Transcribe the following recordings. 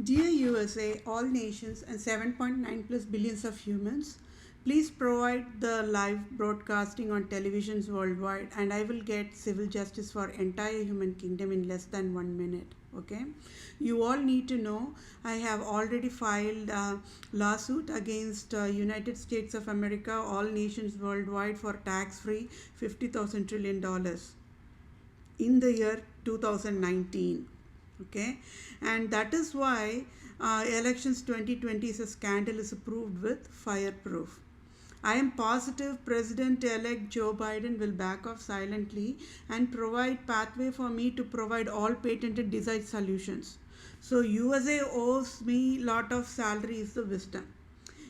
Dear USA, all nations, and 7.9 plus billions of humans, please provide the live broadcasting on televisions worldwide, and I will get civil justice for entire human kingdom in less than 1 minute. Okay, you all need to know I have already filed a lawsuit against United States of America, all nations worldwide for tax-free $50,000 trillion in the year 2019. Okay, and that is why elections 2020 is a scandal is approved with fireproof. I am positive President-elect Joe Biden will back off silently and provide pathway for me to provide all patented design solutions. So USA owes me lot of salary is the wisdom.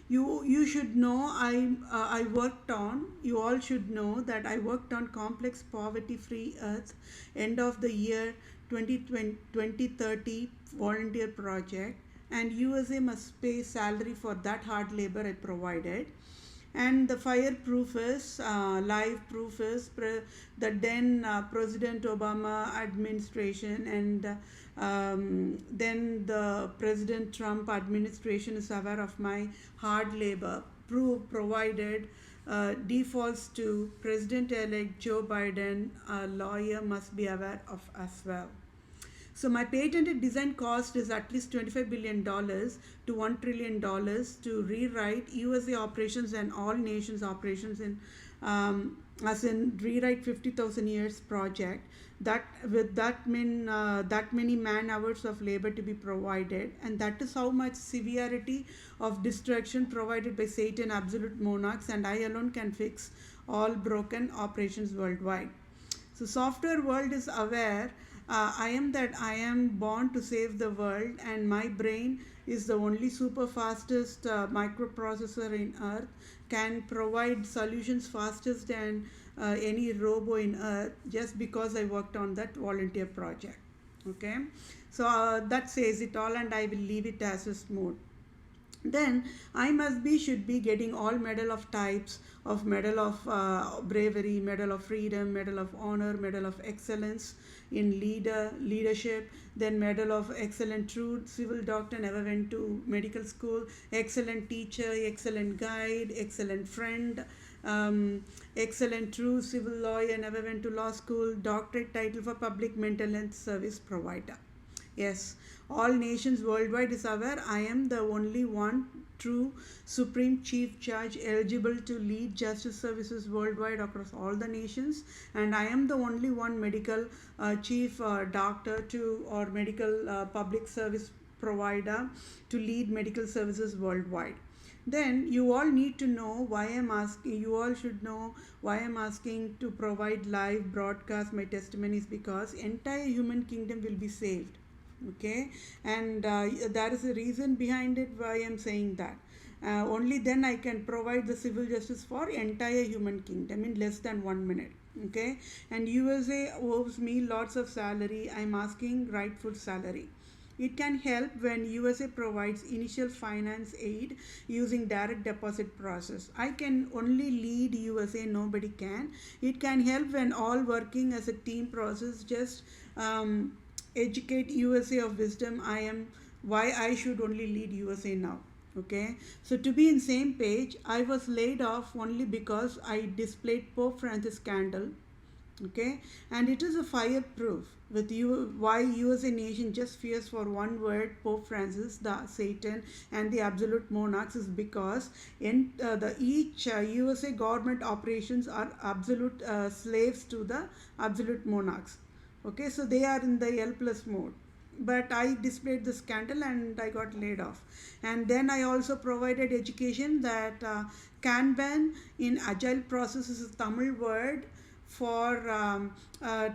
You should know I worked on, you all should know that I worked on complex poverty free earth end of the year 2030 volunteer project, and USA must pay salary for that hard labor I provided. And the fireproof is live proof is the then President Obama administration, and then the President Trump administration is aware of my hard labor provided defaults to President-elect Joe Biden. A lawyer must be aware of as well. So my patented design cost is at least $25 billion to $1 trillion to rewrite USA operations and all nations operations in as in rewrite 50,000 years project, that with that many man hours of labor to be provided, and that is how much severity of destruction provided by Satan absolute monarchs, and I alone can fix all broken operations worldwide. So software world is aware I am that I am born to save the world, and my brain is the only super fastest microprocessor in earth, can provide solutions fastest than any robo in earth, just because I worked on that volunteer project. Okay, so that says it all, and I will leave it as a smooth. Then I must be should be getting all medal of types of medal of bravery, medal of freedom, medal of honor, medal of excellence in leadership, then medal of excellent truth, civil doctor, never went to medical school, excellent teacher, excellent guide, excellent friend, excellent true civil lawyer, never went to law school, doctorate title for public mental health service provider. Yes, all nations worldwide is aware I am the only one true Supreme Chief Judge eligible to lead justice services worldwide across all the nations, and I am the only one medical chief doctor to or medical public service provider to lead medical services worldwide. Then you all need to know why I'm asking, you all should know why I'm asking to provide live broadcast my testimonies, because entire human kingdom will be saved. Okay, and there is a reason behind it why I'm saying that. Only then I can provide the civil justice for entire human kingdom in less than 1 minute. Okay, and USA owes me lots of salary. I'm asking rightful salary. It can help when USA provides initial finance aid using direct deposit process. I can only lead USA, nobody can. It can help when all working as a team process, just educate USA of wisdom. I am why I should only lead USA now. Okay, so to be in same page, I was laid off only because I displayed Pope Francis scandal. Okay, and it is a fireproof with you why USA nation just fears for one word Pope Francis, the Satan, and the absolute monarchs is because in the each USA government operations are absolute slaves to the absolute monarchs. Okay, so they are in the helpless mode, but I displayed the scandal and I got laid off. And then I also provided education that Kanban in agile process is a Tamil word for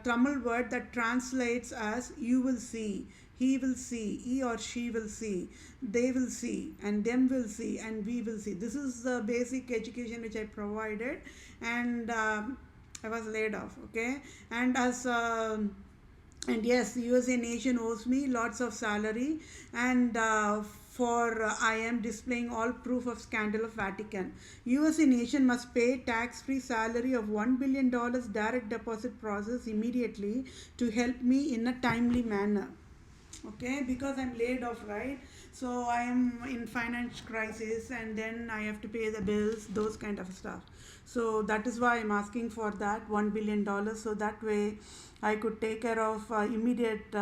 Tamil word that translates as you will see, he will see, he or she will see, they will see, and them will see, and we will see. This is the basic education which I provided, and I was laid off. Okay, and as and yes, USA nation owes me lots of salary, and for I am displaying all proof of scandal of Vatican. USA nation must pay tax-free salary of $1 billion direct deposit process immediately to help me in a timely manner. Okay, because I'm laid off, right? So I am in finance crisis, and then I have to pay the bills, those kind of stuff. So that is why I'm asking for that $1 billion, so that way I could take care of immediate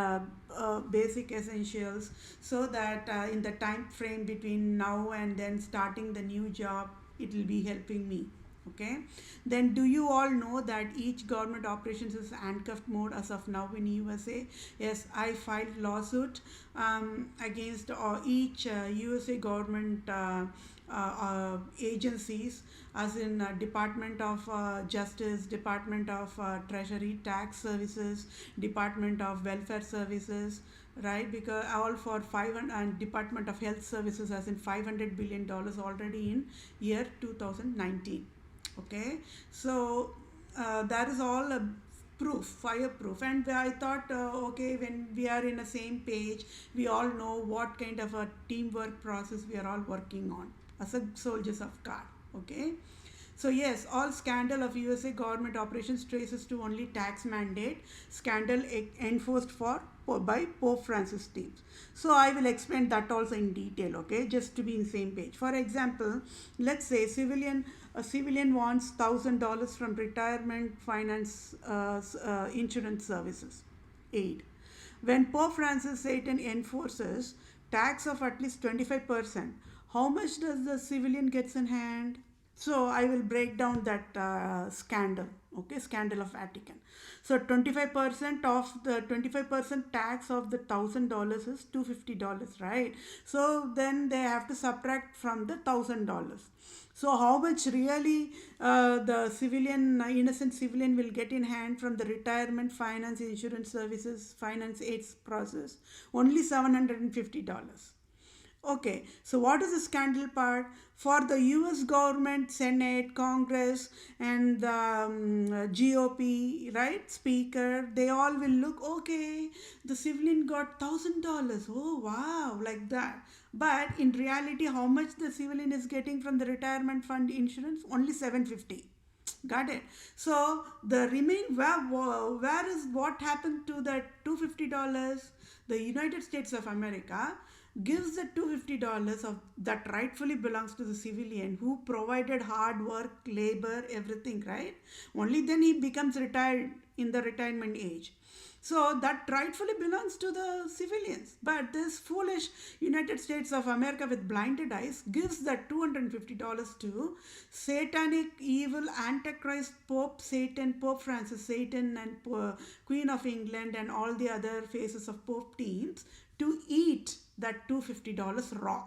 basic essentials, so that in the time frame between now and then starting the new job, it will be helping me. Okay, then do you all know that each government operations is handcuffed mode as of now in USA? Yes, I filed lawsuit against each USA government agencies, as in Department of Justice, Department of Treasury, Tax Services, Department of Welfare Services, right? Because all for 500, and Department of Health Services, as in $500 billion already in year 2019. Okay, so that is all a proof, fireproof. And I thought, okay, when we are in the same page, we all know what kind of a teamwork process we are all working on as a soldiers of God. Okay, so yes, all scandal of USA government operations traces to only tax mandate scandal enforced by Pope Francis teams. So I will explain that also in detail, okay, just to be in same page. For example, let's say a civilian wants $1,000 from retirement finance insurance services aid. When Pope Francis Satan enforces tax of at least 25%, how much does the civilian gets in hand? So I will break down that scandal, okay, scandal of Vatican. So 25% of the 25% tax of the $1,000 is $250, right? So then they have to subtract from the $1,000. So how much really the civilian, innocent civilian will get in hand from the retirement finance insurance services finance aids process? Only $750. Okay, so what is the scandal part? For the US government, Senate, Congress, and the GOP, right, speaker, they all will look, okay, the civilian got $1,000. Oh, wow, like that. But in reality, how much the civilian is getting from the retirement fund insurance? Only 750. Got it? So the remain, where is what happened to that $250? The United States of America gives the $250 of that rightfully belongs to the civilian who provided hard work, labor, everything, right? Only then he becomes retired in the retirement age. So that rightfully belongs to the civilians. But this foolish United States of America with blinded eyes gives that $250 to satanic, evil, antichrist, Pope Satan, Pope Francis Satan, and Queen of England, and all the other faces of Pope teams to eat that $250 raw.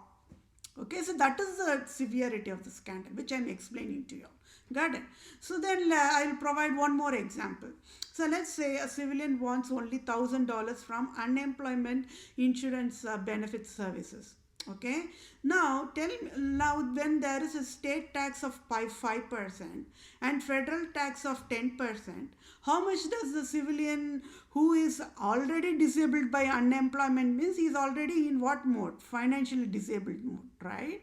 Okay, so that is the severity of the scandal, which I'm explaining to you. Got it? So then I'll provide one more example. So let's say a civilian wants only $1,000 from unemployment insurance benefit services. Okay, now tell me, now when there is a state tax of 5% and federal tax of 10%, how much does the civilian who is already disabled by unemployment, means he is already in what mode? Financially disabled mode, right?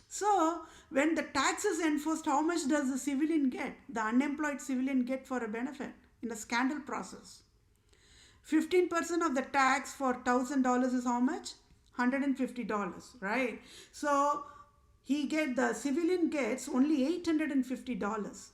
So when the tax is enforced, how much does the civilian get? The unemployed civilian get for a benefit in the scandal process. 15% of the tax for $1,000 is how much? $150, right? So the civilian gets only $850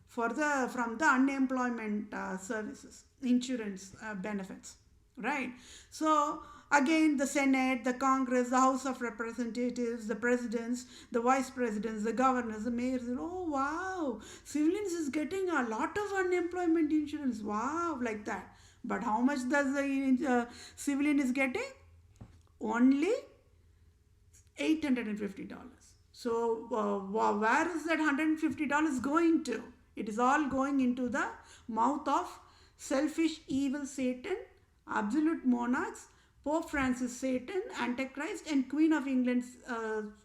for the from the unemployment services, insurance benefits, right? So again, the Senate, the Congress, the House of Representatives, the presidents, the vice presidents, the governors, the mayors, oh wow, civilians is getting a lot of unemployment insurance, wow, like that. But how much does the civilian is getting? Only $850. So where is that $150 going to? It is all going into the mouth of selfish, evil Satan, absolute monarchs, Pope Francis Satan, Antichrist, and Queen of England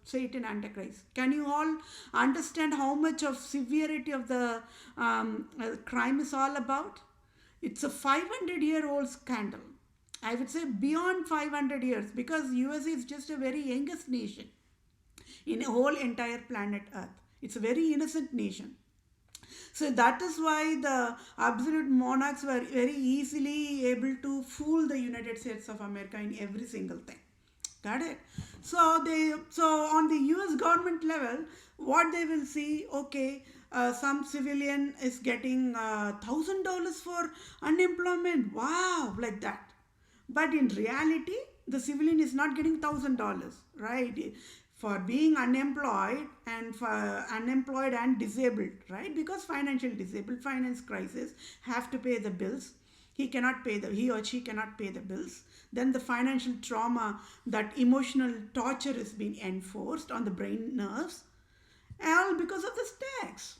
Satan, Antichrist. Can you all understand how much of severity of the crime is all about? It's a 500-year-old scandal. I would say beyond 500 years, because USA is just a very youngest nation in a whole entire planet Earth. It's a very innocent nation. So that is why the absolute monarchs were very easily able to fool the United States of America in every single thing. Got it? So on the US government level, what they will see, okay, some civilian is getting $1,000 for unemployment. Wow, like that. But in reality, the civilian is not getting $1,000, right? For being unemployed and disabled, right? Because financial disabled, finance crisis, have to pay the bills. He or she cannot pay the bills. Then the financial trauma, that emotional torture is being enforced on the brain nerves, all because of this tax.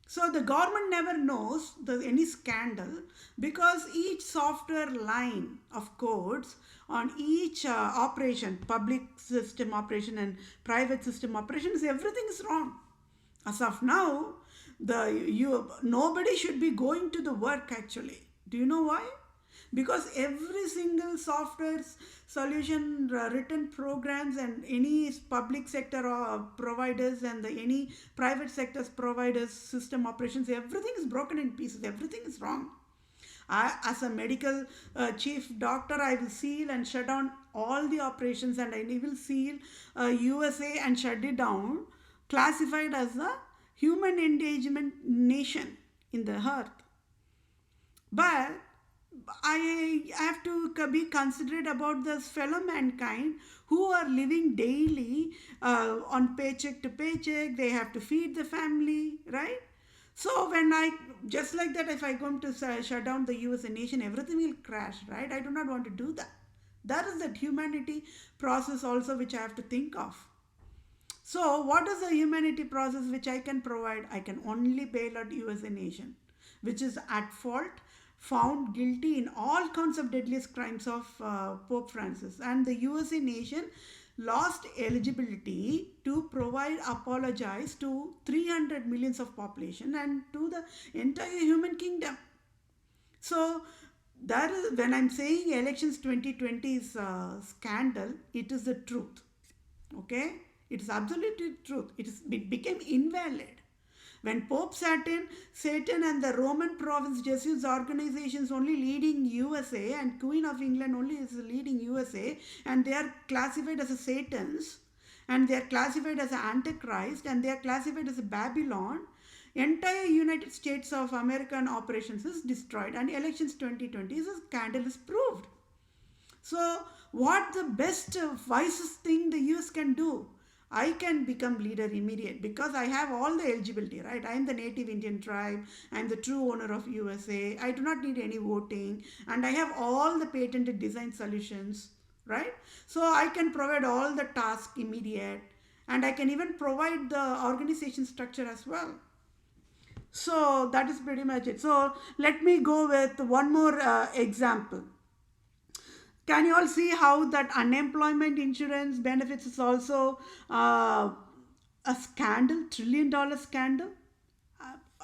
So the government never knows any scandal, because each software line of codes on each operation, public system operation and private system operations, everything is wrong. As of now, nobody should be going to the work actually. Do you know why? Because every single software solution written programs and any public sector providers and any private sectors providers system operations, everything is broken in pieces, everything is wrong. As a medical chief doctor, I will seal and shut down all the operations, and I will seal USA and shut it down, classified as a human engagement nation in the earth. But I have to be considerate about this fellow mankind who are living daily on paycheck to paycheck. They have to feed the family, right? So when just like that, if I go to shut down the US nation, everything will crash, right? I do not want to do that. That is that humanity process also which I have to think of. So what is the humanity process which I can provide? I can only bail out US nation, which is at fault, found guilty in all counts of deadliest crimes of Pope Francis. And the USA nation lost eligibility to apologize to 300 millions of population and to the entire human kingdom. So that is, when I'm saying elections 2020 is a scandal, it is the truth. Okay? It is absolutely truth. It became invalid. When Pope Satan and the Roman province Jesuits organizations only leading USA, and Queen of England only is leading USA, and they are classified as a Satans, and they are classified as an Antichrist, and they are classified as a Babylon, entire United States of American operations is destroyed, and elections 2020 is a scandal is proved. So what the best, wisest thing the US can do? I can become leader immediate because I have all the eligibility, right? I am the native Indian tribe. I am the true owner of USA. I do not need any voting, and I have all the patented design solutions, right? So I can provide all the tasks immediate, and I can even provide the organization structure as well. So that is pretty much it. So let me go with one more example. Can you all see how that unemployment insurance benefits is also a scandal, $1 trillion scandal?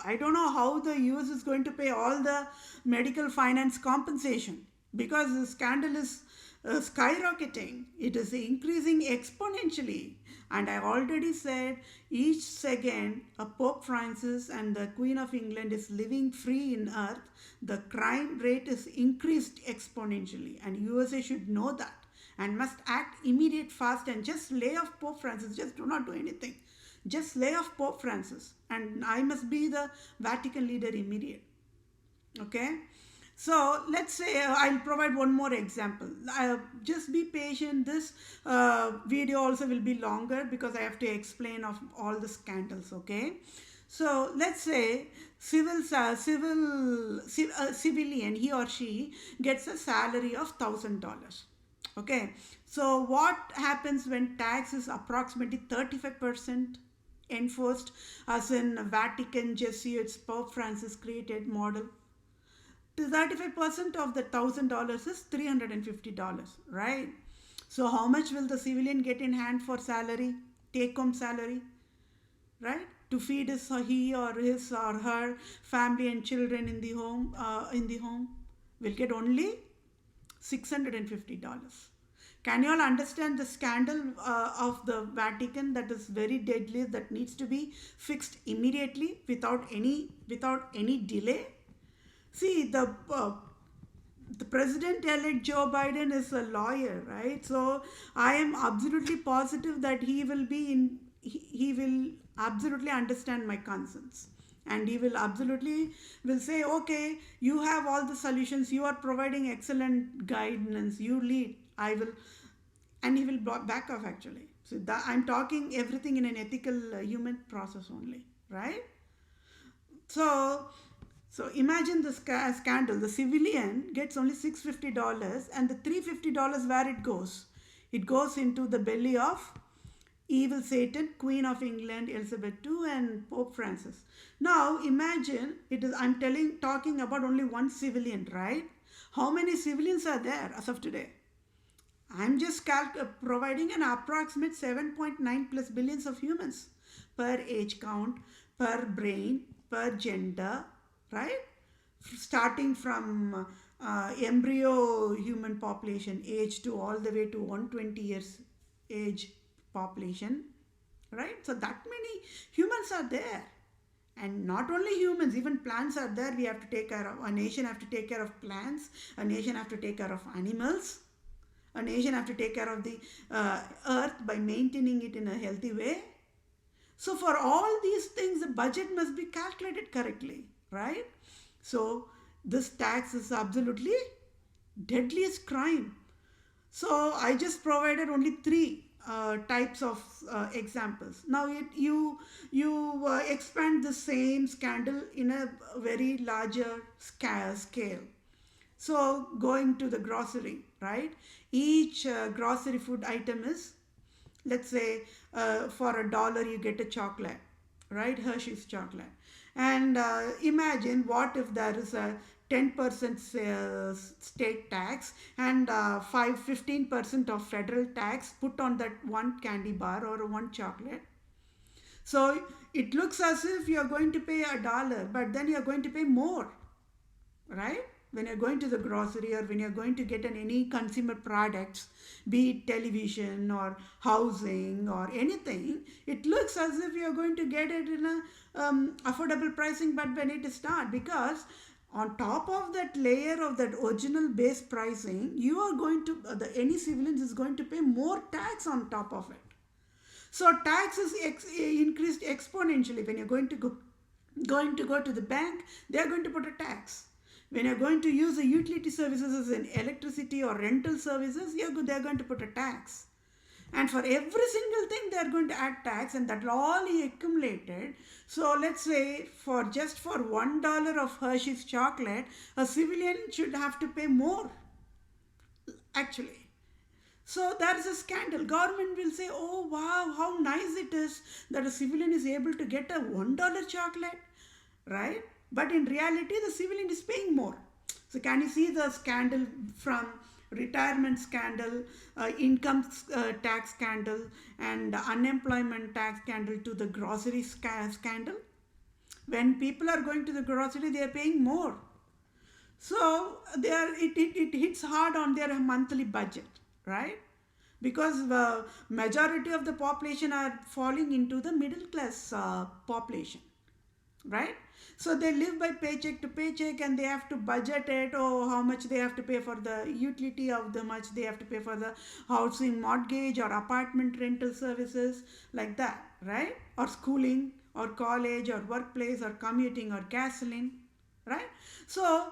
I don't know how the US is going to pay all the medical finance compensation, because the scandal is skyrocketing. It is increasing exponentially. And I already said, each second a Pope Francis and the Queen of England is living free in earth, the crime rate is increased exponentially, and USA should know that and must act immediate, fast, and just lay off Pope Francis. Just do not do anything. Just lay off Pope Francis, and I must be the Vatican leader immediate. Okay? So let's say I'll provide one more example. Just be patient. This video also will be longer because I have to explain of all the scandals. Okay. So let's say civilian, he or she gets a salary of $1,000. Okay. So what happens when tax is approximately 35% enforced, as in Vatican Jesuits Pope Francis created model? 35% of the $1,000 is $350, right? So how much will the civilian get in hand for salary, take-home salary, right? To feed he or his or her family and children in the home, will get only $650. Can you all understand the scandal of the Vatican that is very deadly, that needs to be fixed immediately without any delay? See, the president-elect Joe Biden is a lawyer, right? So I am absolutely positive that he will absolutely understand my concerns, and he will absolutely will say, okay, you have all the solutions, you are providing excellent guidance, you lead, I will, and he will back off actually. So that, I'm talking everything in an ethical human process only, right? So, so imagine the scandal. The civilian gets only $650, and the $350 where it goes? It goes into the belly of evil Satan, Queen of England Elizabeth II, and Pope Francis. Now imagine it is. I'm talking about only one civilian, right? How many civilians are there as of today? I'm just providing an approximate 7.9 plus billions of humans per age count, per brain, per gender, right? Starting from embryo human population age to all the way to 120 years age population, right? So that many humans are there. And not only humans, even plants are there. We have to take care of, a nation have to take care of plants, a nation have to take care of animals, a nation have to take care of the earth by maintaining it in a healthy way. So for all these things, the budget must be calculated correctly, right? So this tax is absolutely deadliest crime. So I just provided only three types of examples. Now you expand the same scandal in a very larger scale. So going to the grocery, right? Each grocery food item is, let's say, for $1 you get a chocolate, right? Hershey's chocolate. And imagine what if there is a 10% state tax and 15% of federal tax put on that one candy bar or one chocolate. So it looks as if you're going to pay $1, but then you're going to pay more, right? When you're going to the grocery, or when you're going to get any consumer products, be it television or housing or anything, it looks as if you're going to get it in a affordable pricing, but when it is not, because on top of that layer of that original base pricing, you are going to, any civilian is going to pay more tax on top of it. So tax is increased exponentially. When you're going to go to the bank, they are going to put a tax. When you're going to use the utility services as in electricity or rental services, they're going to put a tax. And for every single thing, they're going to add tax, and that will all be accumulated. So let's say for $1 of Hershey's chocolate, a civilian should have to pay more, actually. So there is a scandal. Government will say, oh wow, how nice it is that a civilian is able to get a $1 chocolate, right? But in reality, the civilian is paying more. So can you see the scandal from retirement scandal, income tax scandal, and unemployment tax scandal to the grocery scandal? When people are going to the grocery, they are paying more. So it hits hard on their monthly budget, right? Because the majority of the population are falling into the middle class population, right? So they live by paycheck to paycheck, and they have to budget it, or how much they have to pay for the utility, of the much they have to pay for the housing mortgage or apartment rental services, like that, right? Or schooling or college or workplace or commuting or gasoline, right? So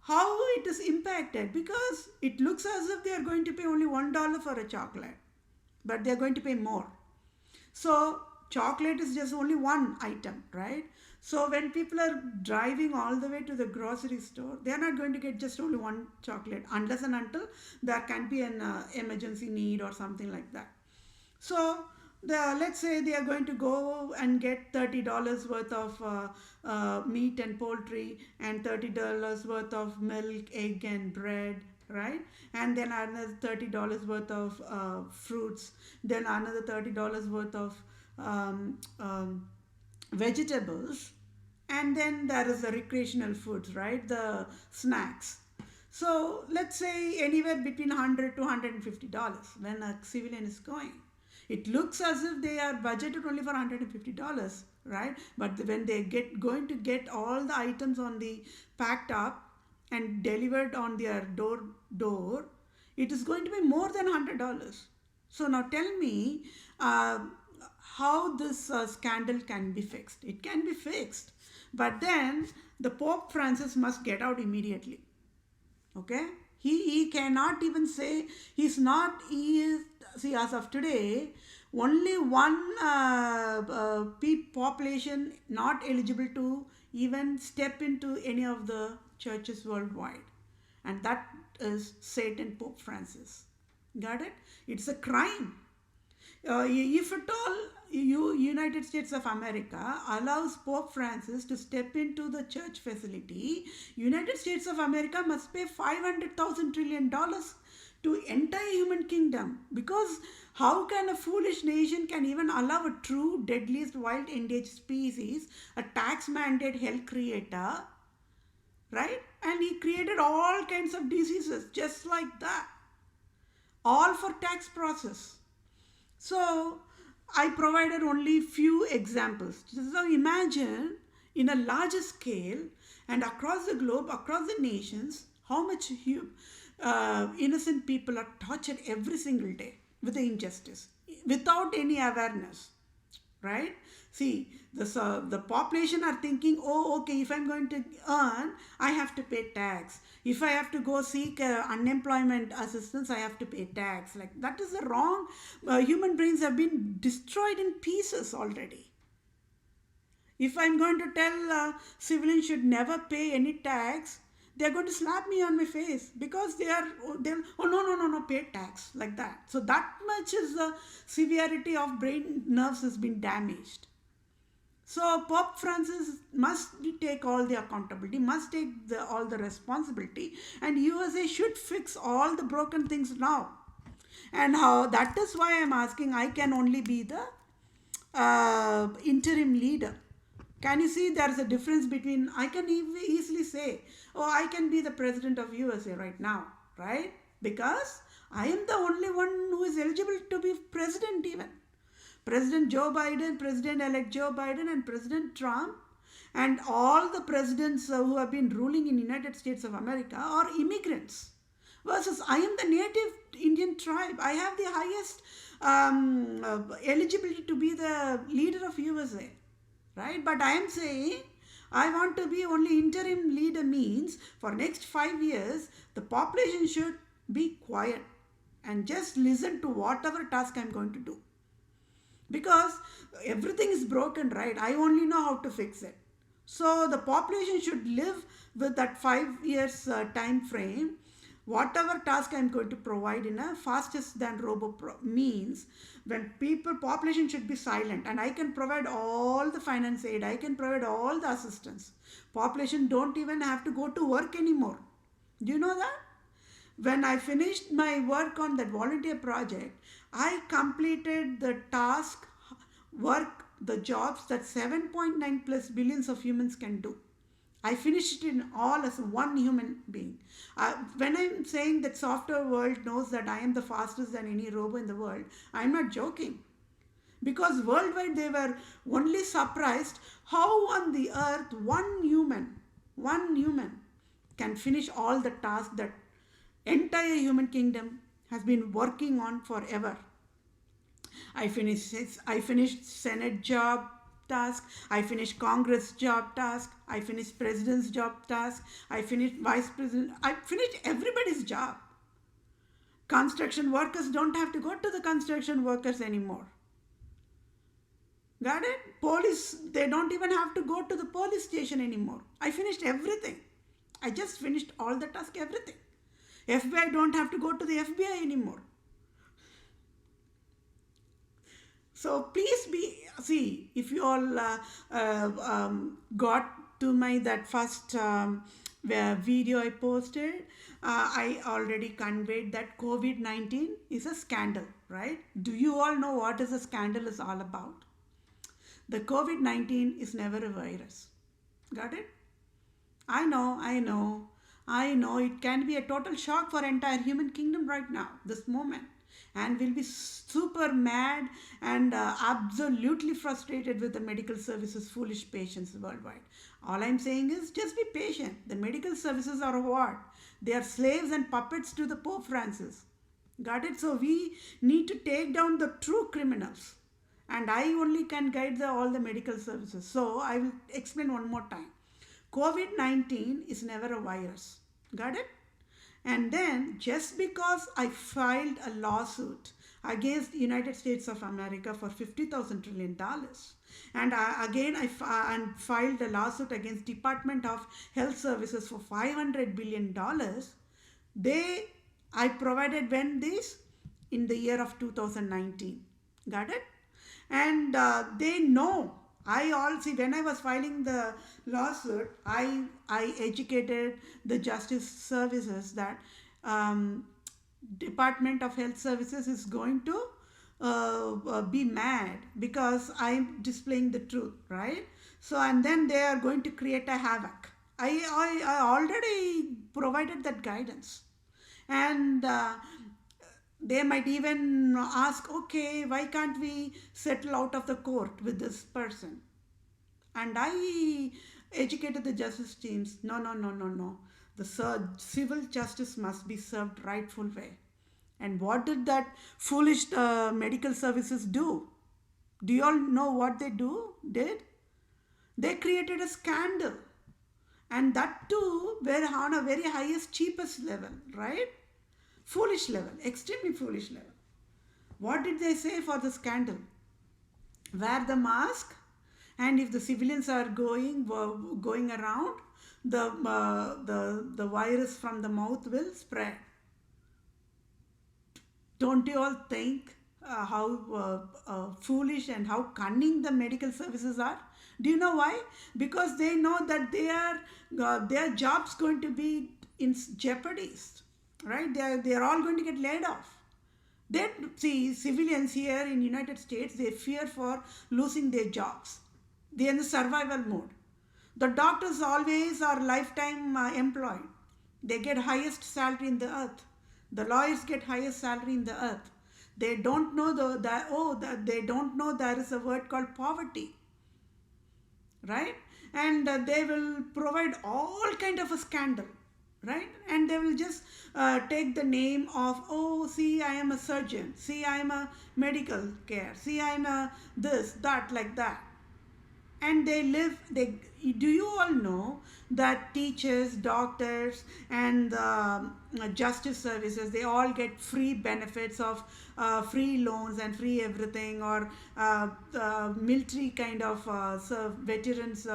how it is impacted? Because it looks as if they are going to pay only $1 for a chocolate, but they are going to pay more. So chocolate is just only one item, right? So when people are driving all the way to the grocery store, they are not going to get just only one chocolate, unless and until there can be an emergency need or something like that. So let's say they are going to go and get $30 worth of meat and poultry, and $30 worth of milk, egg and bread, right? And then another $30 worth of fruits, then another $30 worth of vegetables, and then there is the recreational foods, right? The snacks. So let's say anywhere between $100 to $150 when a civilian is going. It looks as if they are budgeted only for $150, right? But when they going to get all the items on the packed up and delivered on their door, it is going to be more than $100. So now tell me how this scandal can be fixed. It can be fixed, but then the Pope Francis must get out immediately. Okay, he cannot even say he is, see, as of today only one population not eligible to even step into any of the churches worldwide, and that is Satan Pope Francis. Got it? It's a crime. If at all United States of America allows Pope Francis to step into the church facility, United States of America must pay $500,000 trillion to entire human kingdom, because how can a foolish nation can even allow a true deadliest wild endangered species, a tax mandate hell creator, right? And he created all kinds of diseases just like that, all for tax process. So I provided only few examples. So imagine in a larger scale and across the globe, across the nations, how much innocent people are tortured every single day with the injustice, without any awareness, right? See, the population are thinking, oh, okay, if I'm going to earn, I have to pay tax. If I have to go seek unemployment assistance, I have to pay tax. Like, that is the wrong. Human brains have been destroyed in pieces already. If I'm going to tell civilians should never pay any tax, they're going to slap me on my face, because they're oh no, pay tax, like that. So that much is the severity of brain nerves has been damaged. So Pope Francis must take all the accountability, must take all the responsibility, and USA should fix all the broken things now. And how, that is why I'm asking, I can only be the interim leader. Can you see there's a difference between, I can easily say, oh, I can be the president of USA right now, right? Because I am the only one who is eligible to be president even. President Joe Biden, President-elect Joe Biden, and President Trump, and all the presidents who have been ruling in United States of America are immigrants. Versus I am the native Indian tribe. I have the highest eligibility to be the leader of USA. Right? But I am saying I want to be only interim leader, means for next 5 years the population should be quiet and just listen to whatever task I'm going to do, because everything is broken, right? I only know how to fix it. So the population should live with that 5 years time frame. Whatever task I'm going to provide in a fastest than robo means, when population should be silent, and I can provide all the finance aid, I can provide all the assistance. Population don't even have to go to work anymore. Do you know that? When I finished my work on that volunteer project, I completed the task, work, the jobs that 7.9 plus billions of humans can do. I finished it in all as one human being. When I'm saying that software world knows that I am the fastest than any robo in the world, I'm not joking. Because worldwide they were only surprised how on the earth one human can finish all the tasks that entire human kingdom has been working on forever. I finished Senate job task, I finished Congress job task, I finished President's job task, I finished Vice President, I finished everybody's job. Construction workers don't have to go to the construction workers anymore. Got it? Police, they don't even have to go to the police station anymore. I finished everything. I just finished all the task, everything. FBI don't have to go to the FBI anymore. So please see, if you all got to that first video I posted, I already conveyed that COVID-19 is a scandal, right? Do you all know what is a scandal is all about? The COVID-19 is never a virus. Got it? I know. I know it can be a total shock for entire human kingdom right now, this moment. And we'll be super mad and absolutely frustrated with the medical services foolish patients worldwide. All I'm saying is just be patient. The medical services are what? They are slaves and puppets to the Pope Francis. Got it? So we need to take down the true criminals. And I only can guide all the medical services. So I will explain one more time. COVID-19 is never a virus. Got it? And then just because I filed a lawsuit against the United States of America for $50,000 trillion, and I filed a lawsuit against Department of Health Services for $500 billion, I provided when this? In the year of 2019. Got it? And they know. I also, when I was filing the lawsuit, I educated the justice services that Department of Health Services is going to be mad because I'm displaying the truth, right? So, and then they are going to create a havoc. I already provided that guidance. And they might even ask, okay, why can't we settle out of the court with this person? And I educated the justice teams. No. The civil justice must be served rightful way. And what did that foolish medical services do? Do you all know what they did? They created a scandal. And that too were on a very highest, cheapest level, right? Foolish level, extremely foolish level. What did they say for the scandal? Wear the mask, and if the civilians are going around, the virus from the mouth will spread. Don't you all think how foolish and how cunning the medical services are? Do you know why? Because they know that their job's going to be in jeopardy. Right? They are all going to get laid off. See, civilians here in United States, they fear for losing their jobs. They are in the survival mode. The doctors always are lifetime employed. They get highest salary in the earth. The lawyers get highest salary in the earth. They don't know they don't know there is a word called poverty. Right? And they will provide all kind of a scandal. Right? And they will just take the name of, oh, see, I am a surgeon. See, I am a medical care. See, I am a this, that, like that. And do you all know that teachers, doctors, and justice services, they all get free benefits of free loans and free everything, or military kind of veterans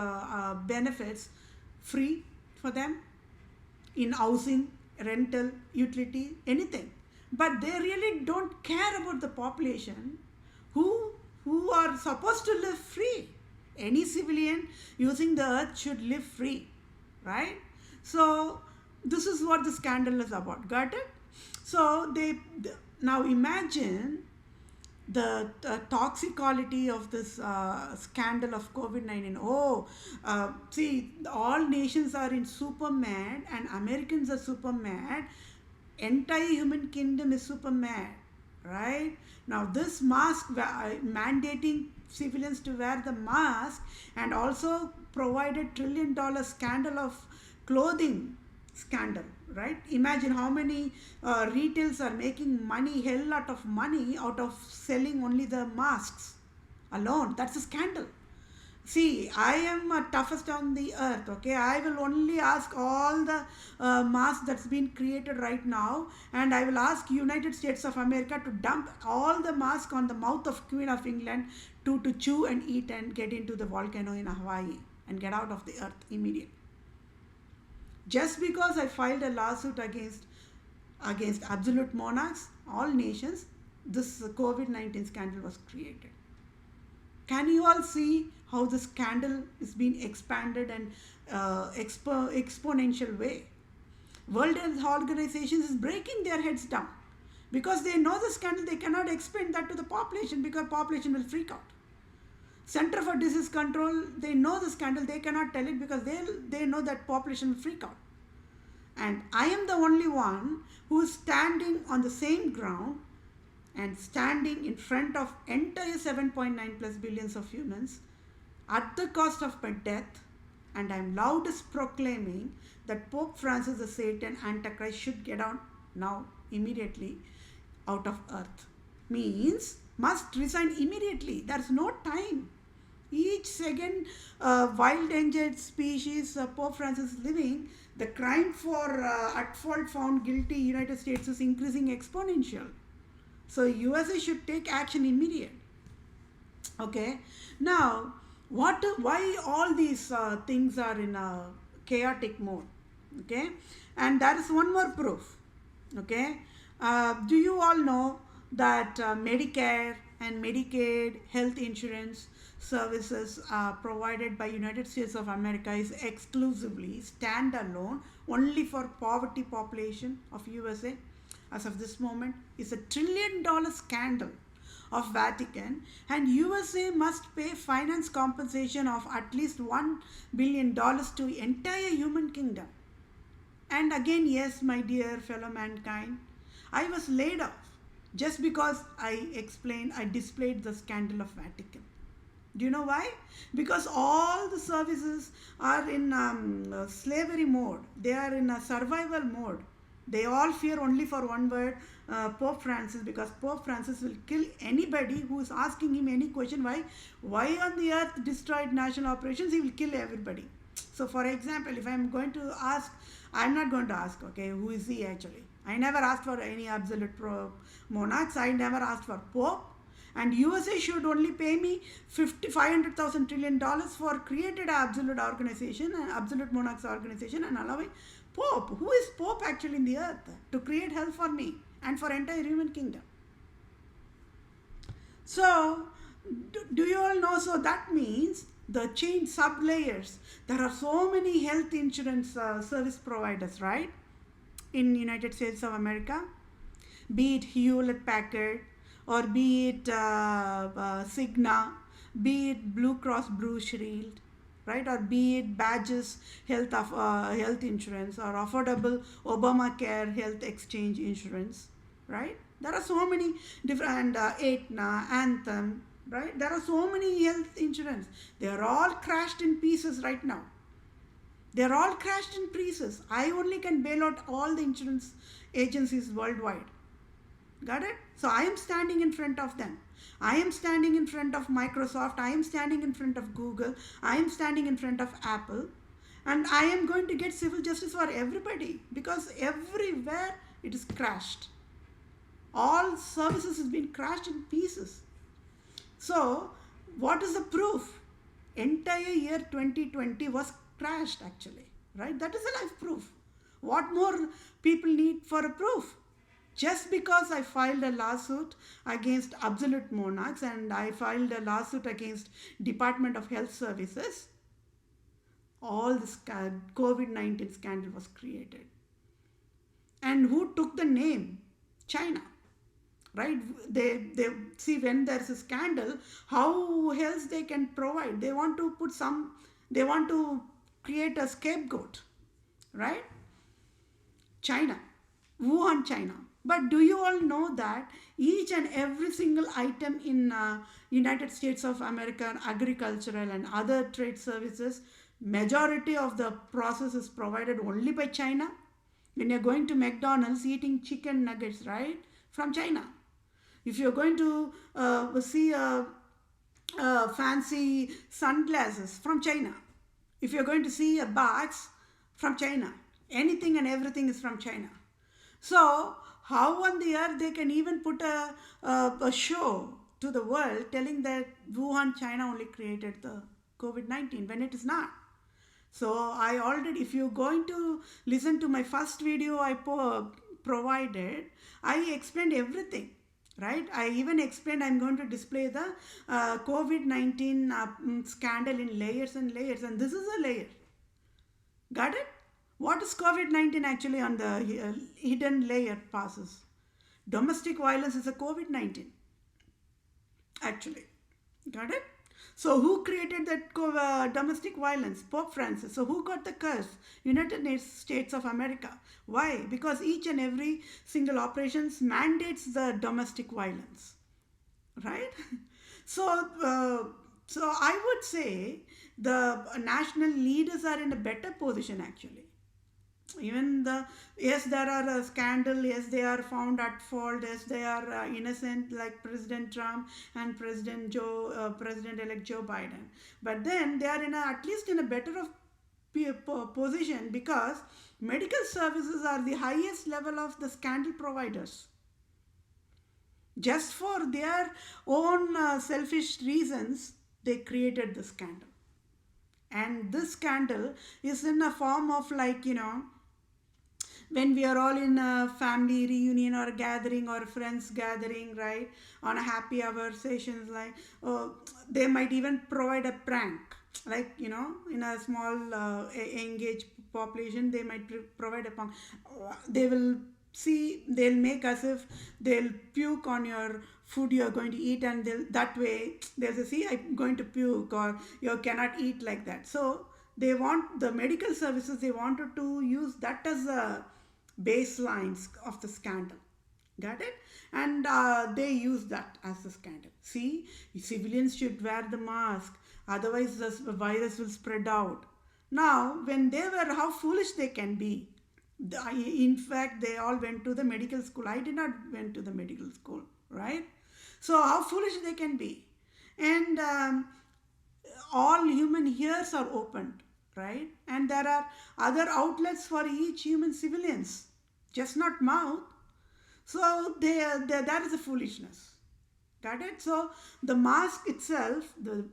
benefits free for them? In housing, rental, utility, anything. But they really don't care about the population who are supposed to live free. Any civilian using the earth should live free, right? So this is what the scandal is about. Got it? So now imagine the toxicity of this scandal of COVID-19. See, all nations are in super mad, and Americans are super mad. Entire human kingdom is super mad, right? Now this mask, mandating civilians to wear the mask, and also provided $1 trillion scandal of clothing scandal, right? Imagine how many retails are making money, hell lot of money out of selling only the masks alone. That's a scandal. See, I am toughest on the earth, okay? I will only ask all the masks that's been created right now, and I will ask United States of America to dump all the masks on the mouth of Queen of England to chew and eat and get into the volcano in Hawaii and get out of the earth immediately. Just because I filed a lawsuit against absolute monarchs, all nations, this COVID-19 scandal was created. Can you all see how the scandal is being expanded and exponential way? World Health Organization is breaking their heads down because they know the scandal. They cannot explain that to the population because population will freak out. Center for Disease Control, they know the scandal. They cannot tell it because they know that population will freak out. And I am the only one who is standing on the same ground and standing in front of entire 7.9 plus billions of humans at the cost of my death, and I am loudest proclaiming that Pope Francis the Satan Antichrist should get on now immediately out of earth. Means must resign immediately. There's no time. Each second wild endangered species Pope Francis is living, the crime for at fault found guilty United States is increasing exponential. So USA should take action immediate. Okay. Now, why all these things are in a chaotic mode? Okay. And there is one more proof. Okay. Do you all know that Medicare and Medicaid health insurance services provided by United States of America is exclusively standalone only for poverty population of USA? As of this moment, is $1 trillion scandal of Vatican, and USA must pay finance compensation of at least $1 billion to entire human kingdom. And again, yes, my dear fellow mankind, I was laid off just because I displayed the scandal of Vatican. Do you know why? Because all the services are in slavery mode. They are in a survival mode. They all fear only for one word, Pope Francis, because Pope Francis will kill anybody who is asking him any question. Why on the earth destroyed national operations? He will kill everybody. So for example, if I am going to ask, I am not going to ask, okay, who is he actually? I never asked for any absolute monarchs. I never asked for Pope. And USA should only pay me $500,000 trillion for created absolute organization, an absolute monarchs organization, and allowing Pope. Who is Pope actually in the earth to create hell for me and for entire human kingdom? So, do you all know? So that means the chain sub-layers. There are so many health insurance service providers, right? In United States of America, be it Hewlett-Packard, or be it Cigna, be it Blue Cross Blue Shield, right? Or be it Badges health insurance, or affordable Obamacare health exchange insurance, right? There are so many different Aetna, Anthem, right? There are so many health insurance. They are all crashed in pieces right now. They are all crashed in pieces. I only can bail out all the insurance agencies worldwide. Got it? So I am standing in front of them. I am standing in front of Microsoft. I am standing in front of Google. I am standing in front of Apple. And I am going to get civil justice for everybody, because everywhere it is crashed. All services has been crashed in pieces. So what is the proof? Entire year 2020 was crashed actually, right? That is a live proof. What more people need for a proof? Just because I filed a lawsuit against absolute monarchs and I filed a lawsuit against Department of Health Services, all this COVID-19 scandal was created. And who took the name? China, right? They see, when there's a scandal, how else they can provide? They want to create a scapegoat, right? China, Wuhan, China. But do you all know that each and every single item in United States of America, agricultural and other trade services, majority of the process is provided only by China? When you're going to McDonald's eating chicken nuggets, right, from China. If you're going to see fancy sunglasses, from China. If you're going to see a bags, from China. Anything and everything is from China. So how on the earth they can even put a show to the world telling that Wuhan, China only created the COVID-19 when it is not? So I already, if you're going to listen to my first video I provided, I explained everything, right? I even explained I'm going to display the COVID-19 scandal in layers and layers, and this is a layer. Got it? What is COVID-19 actually on the hidden layer passes? Domestic violence is a COVID-19 actually. Got it? So who created that domestic violence? Pope Francis. So who got the curse? United States of America. Why? Because each and every single operations mandates the domestic violence, right? So, so I would say the national leaders are in a better position actually. Even the, yes, there are a scandal, yes, they are found at fault, yes, they are innocent, like President Trump and President elect Joe Biden, but then they are in a, at least in a better of position, because medical services are the highest level of the scandal providers. Just for their own selfish reasons, they created the scandal. And this scandal is in a form of, like, when we are all in a family reunion or a gathering or a friends gathering, right, on a happy hour sessions, like, they might even provide a prank, like, in a small engaged population, they might provide a prank. They will see, they'll make as if they'll puke on your food you're going to eat, and they'll, that way they'll say, see, I'm going to puke, or you cannot eat like that. So they want the medical services, they wanted to use that as a baselines of the scandal. Got it? And they use that as a scandal. See, civilians should wear the mask, otherwise the virus will spread out. Now, when they were, how foolish they can be. In fact, they all went to the medical school. I did not went to the medical school, right? So how foolish they can be. And all human ears are opened, right? And there are other outlets for each human civilians, just not mouth. So that is a foolishness. Got it? So the mask itself, the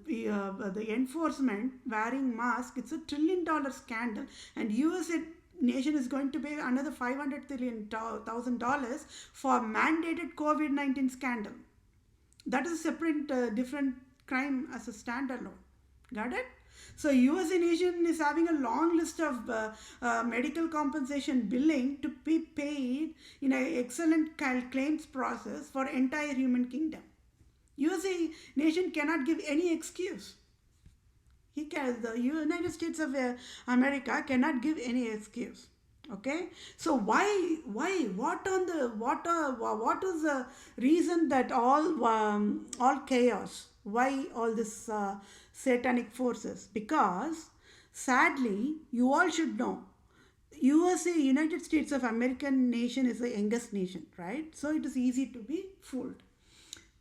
enforcement wearing mask, it's $1 trillion scandal, and USA nation is going to pay another $500,000 for mandated COVID-19 scandal. That is a separate, different crime as a standalone. Got it? So USA nation is having a long list of medical compensation billing to be paid in an excellent claims process for entire human kingdom. USA nation cannot give any excuse. The United States of America cannot give any excuse. Okay, so why what is the reason that all chaos, why all this satanic forces? Because sadly, you all should know, USA, United States of American nation, is the youngest nation, right? So it is easy to be fooled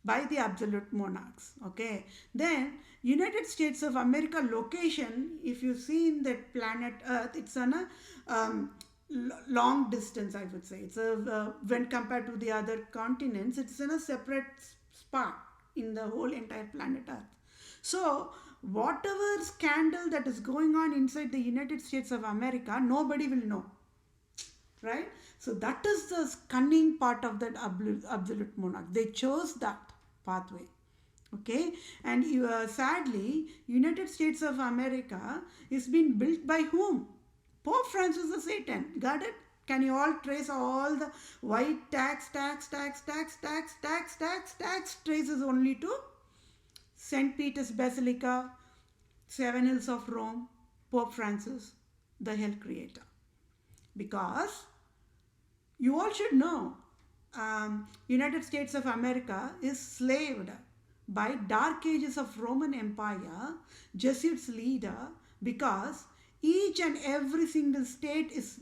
by the absolute monarchs. Okay, then United States of America location, if you see in that planet Earth, it's on a long distance, I would say. It's a when compared to the other continents, it's in a separate spot in the whole entire planet Earth. So whatever scandal that is going on inside the United States of America, nobody will know, right? So that is the cunning part of that absolute monarch. They chose that pathway. Okay, and sadly, United States of America is being built by whom? Pope Francis the Satan. Got it? Can you all trace all the white tax traces only to St. Peter's Basilica, Seven Hills of Rome, Pope Francis, the hell creator. Because you all should know, United States of America is slaved by Dark Ages of Roman Empire, Jesuits leader, because each and every single state is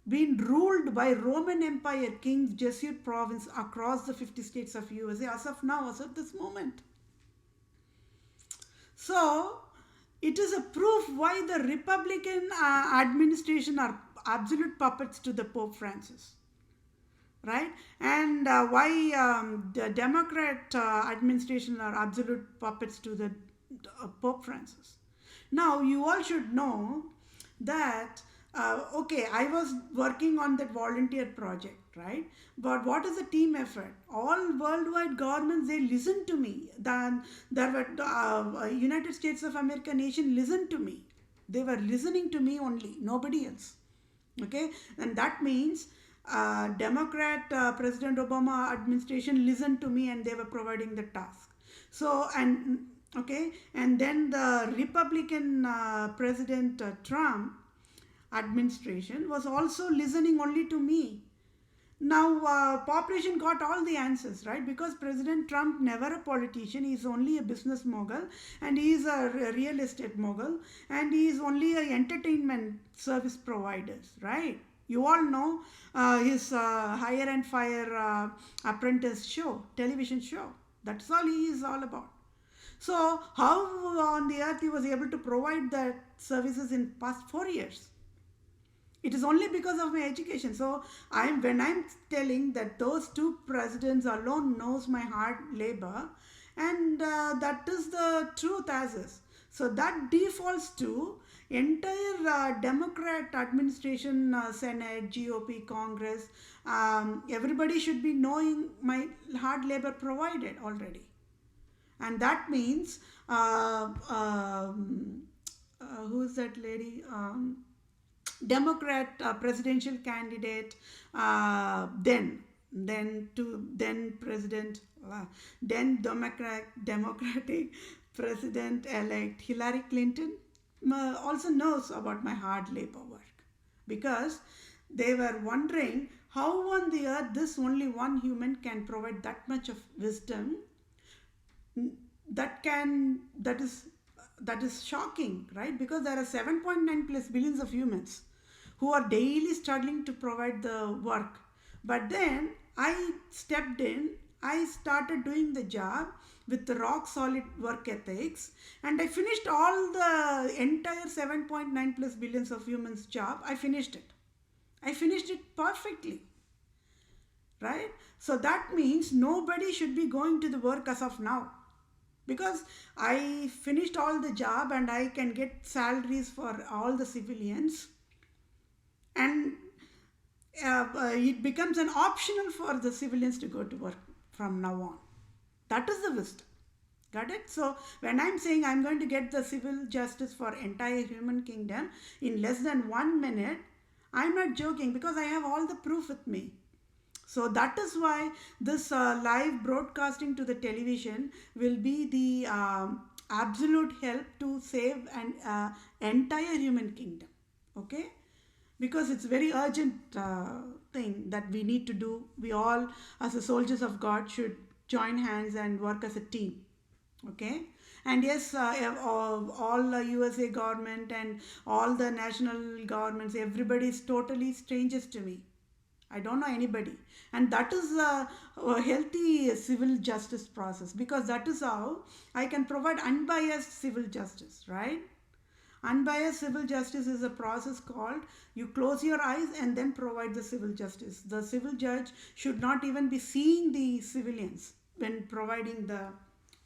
being ruled by Roman Empire kings, Jesuit province across the 50 states of USA as of now, as of this moment. So it is a proof why the Republican administration are absolute puppets to the Pope Francis, right? And why the Democrat administration are absolute puppets to the Pope Francis. Now you all should know that okay, I was working on that volunteer project, right? But what is a team effort? All worldwide governments, they listen to me. Then there were United States of America nation listened to me. They were listening to me only, nobody else. Okay, and that means Democrat President Obama administration listened to me, and they were providing the task. So, and Okay, and then the Republican President Trump administration was also listening only to me. Now, population got all the answers, right? Because President Trump never a politician, he's only a business mogul, and he is a real estate mogul, and he is only a entertainment service providers, right? You all know his Hire and Fire apprentice show, television show. That's all he is all about. So, how on the earth he was able to provide that services in past 4 years? It is only because of my education. So when I'm telling that those two presidents alone knows my hard labor, and that is the truth as is. So that defaults to entire Democrat administration, Senate, GOP, Congress. Everybody should be knowing my hard labor provided already, and that means who's that lady? Democrat presidential candidate, then President, then Democratic President elect Hillary Clinton also knows about my hard labor work, because they were wondering how on the earth this only one human can provide that much of wisdom that is shocking, right? Because there are 7.9 plus billions of humans who are daily struggling to provide the work. But then I stepped in, I started doing the job with the rock solid work ethics, and I finished all the entire 7.9 plus billions of humans job. I finished it perfectly, right? So that means nobody should be going to the work as of now, because I finished all the job and I can get salaries for all the civilians, and it becomes an optional for the civilians to go to work from now on. That is the wisdom. Got it? So when I'm saying I'm going to get the civil justice for entire human kingdom in less than 1 minute, I'm not joking, because I have all the proof with me. So that is why this live broadcasting to the television will be the absolute help to save an entire human kingdom. Okay? Because it's very urgent thing that we need to do. We all, as the soldiers of God, should join hands and work as a team. Okay? And yes, all the USA government and all the national governments, everybody is totally strangers to me. I don't know anybody. And that is a healthy civil justice process, because that is how I can provide unbiased civil justice, right? Unbiased civil justice is a process called you close your eyes and then provide the civil justice. The civil judge should not even be seeing the civilians when providing the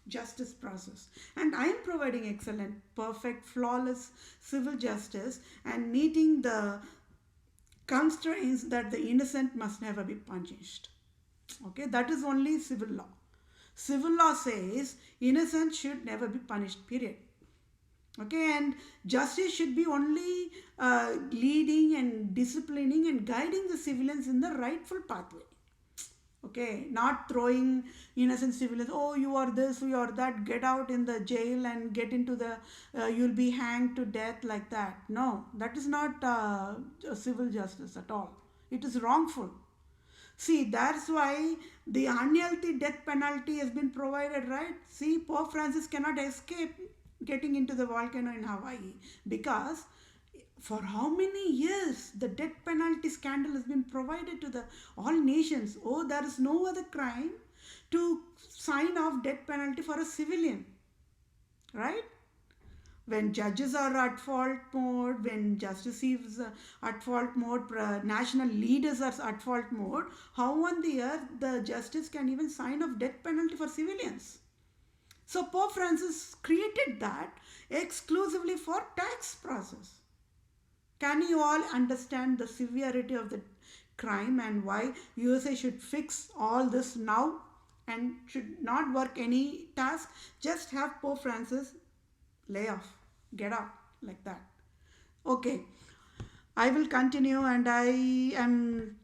justice process. And I am providing excellent, perfect, flawless civil justice and meeting the constraints that the innocent must never be punished. Okay, that is only civil law. Civil law says innocent should never be punished, period. Okay, and justice should be only leading and disciplining and guiding the civilians in the rightful pathway. Okay, not throwing innocent civilians, oh, you are this, you are that, get out in the jail and get into the, you'll be hanged to death, like that. No, that is not civil justice at all. It is wrongful. See, that's why the unhealthy death penalty has been provided, right? See, Pope Francis cannot escape getting into the volcano in Hawaii, because for how many years the death penalty scandal has been provided to the all nations. Oh, there is no other crime to sign off death penalty for a civilian, right? When judges are at fault mode, when justice is at fault mode, national leaders are at fault mode, how on the earth the justice can even sign off death penalty for civilians? So Pope Francis created that exclusively for tax process. Can you all understand the severity of the crime and why USA should fix all this now and should not work any task? Just have Pope Francis lay off, get out, like that. Okay, I will continue, and I am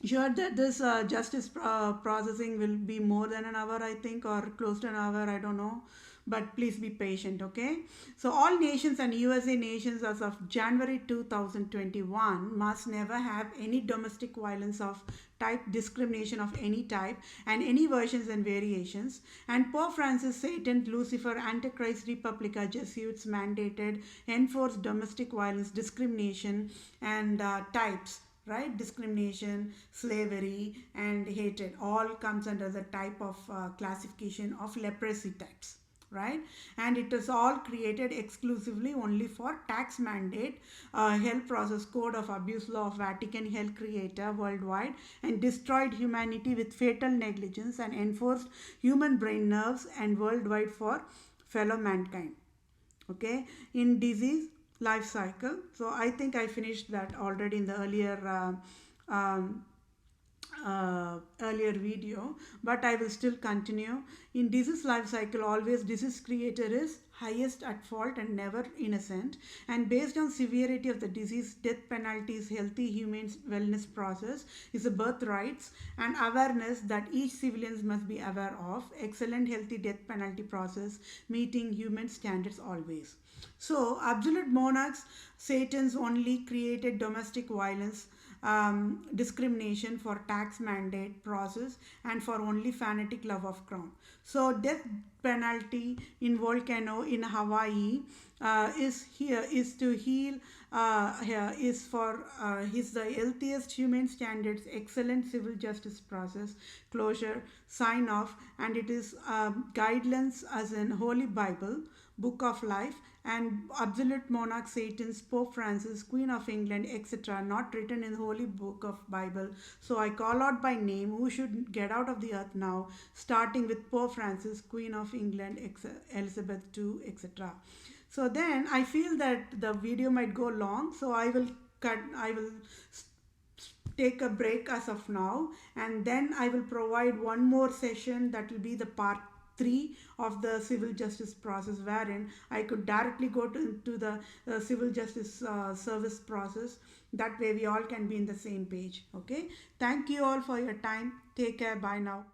sure that this justice processing will be more than an hour, I think, or close to an hour, I don't know. But please be patient, okay? So, all nations and USA nations as of January 2021 must never have any domestic violence of type, discrimination of any type, and any versions and variations. And Pope Francis, Satan, Lucifer, Antichrist, Republica, Jesuits mandated enforced domestic violence, discrimination, and types, right? Discrimination, slavery, and hatred all comes under the type of classification of leprosy types, right? And it is all created exclusively only for tax mandate, health process code of abuse law of Vatican health creator worldwide, and destroyed humanity with fatal negligence and enforced human brain nerves and worldwide for fellow mankind, okay? In disease life cycle, so I think I finished that already in the earlier video, but I will still continue. In disease life cycle, always disease creator is highest at fault and never innocent, and based on severity of the disease, death penalty is healthy humane wellness process is a birthrights, and awareness that each civilians must be aware of excellent healthy death penalty process meeting human standards always. So absolute monarchs, Satan's only created domestic violence, discrimination for tax mandate process, and for only fanatic love of crown. So death penalty in volcano in Hawaii is to heal, here is for is the healthiest human standards, excellent civil justice process, closure, sign off, and it is guidelines as in Holy Bible, Book of Life, and absolute monarch Satan's Pope Francis, Queen of England, etc., not written in Holy Book of Bible. So I call out by name who should get out of the earth now, starting with Pope Francis, Queen of England, Elizabeth II, etc. So then I feel that the video might go long, so I will take a break as of now, and then I will provide one more session that will be the part 3 of the civil justice process, wherein I could directly go to the civil justice service process. That way we all can be in the same page, okay? Thank you all for your time. Take care. Bye now.